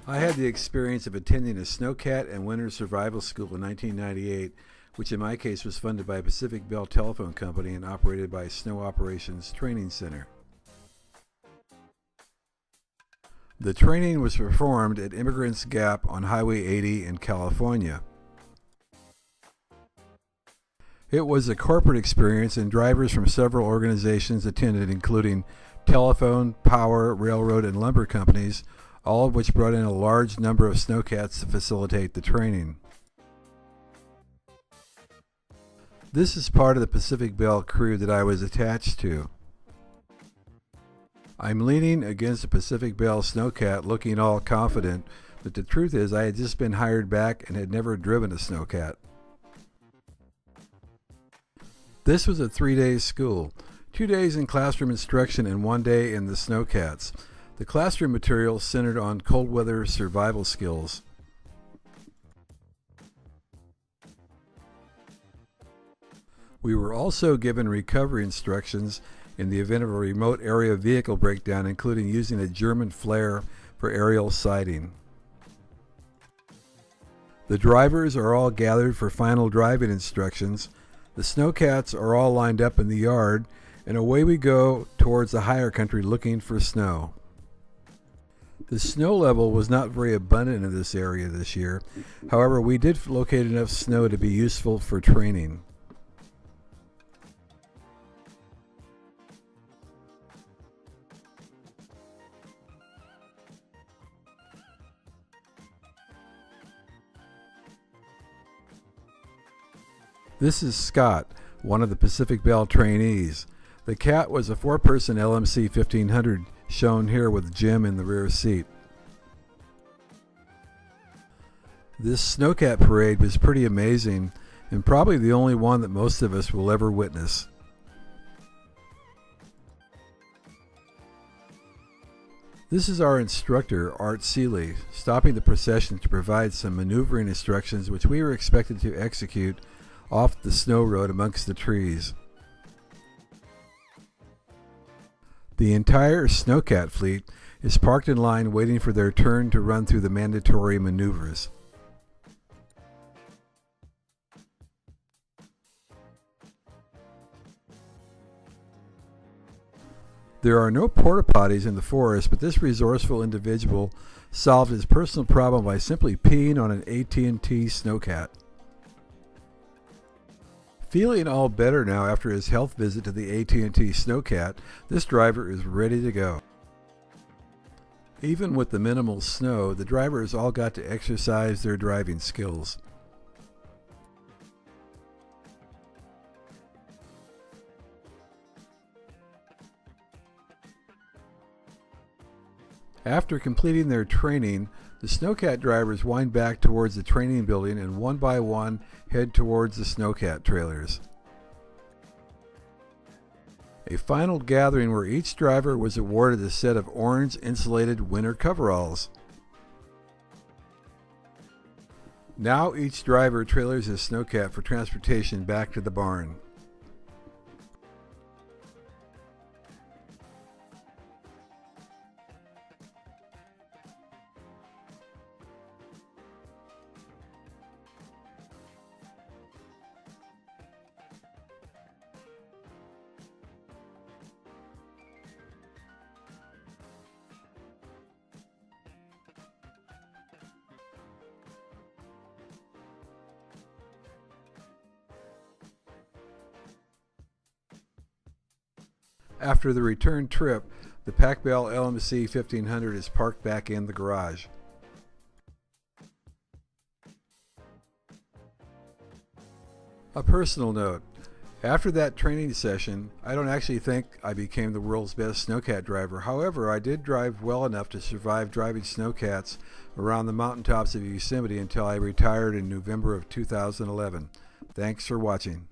I had the experience of attending a SnowCat and Winter Survival School in 1998, which in my case was funded by Pacific Bell Telephone Company and operated by Snow Operations Training Center. The training was performed at Emigrant's Gap on Highway 80 in California. It was a corporate experience, and drivers from several organizations attended, including telephone, power, railroad, and lumber companies, all of which brought in a large number of SnowCats to facilitate the training. This is part of the Pacific Bell crew that I was attached to. I'm leaning against a Pacific Bell SnowCat looking all confident, but the truth is I had just been hired back and had never driven a SnowCat. This was a 3-day school, 2 days in classroom instruction and 1 day in the SnowCats. The classroom material centered on cold weather survival skills. We were also given recovery instructions in the event of a remote area vehicle breakdown, including using a German flare for aerial sighting. The drivers are all gathered for final driving instructions. The SnowCats are all lined up in the yard, and away we go towards the higher country looking for snow. The snow level was not very abundant in this area this year. However, we did locate enough snow to be useful for training. This is Scott, one of the Pacific Bell trainees. The Cat was a 4-person LMC 1500, shown here with Jim in the rear seat. This SnowCat Parade was pretty amazing, and probably the only one that most of us will ever witness. This is our instructor, Art Seeley, stopping the procession to provide some maneuvering instructions which we were expected to execute off the snow road amongst the trees. The entire SnowCat fleet is parked in line waiting for their turn to run through the mandatory maneuvers. There are no porta potties in the forest, but this resourceful individual solved his personal problem by simply peeing on an AT&T SnowCat. Feeling all better now after his health visit to the AT&T SnowCat, this driver is ready to go. Even with the minimal snow, the drivers all got to exercise their driving skills. After completing their training, the SnowCat drivers wind back towards the training building and one by one head towards the SnowCat trailers. A final gathering where each driver was awarded a set of orange insulated winter coveralls. Now each driver trailers his SnowCat for transportation back to the barn. After the return trip, the Pac Bell LMC 1500 is parked back in the garage. A personal note. After that training session, I don't actually think I became the world's best SnowCat driver. However, I did drive well enough to survive driving SnowCats around the mountaintops of Yosemite until I retired in November of 2011. Thanks for watching.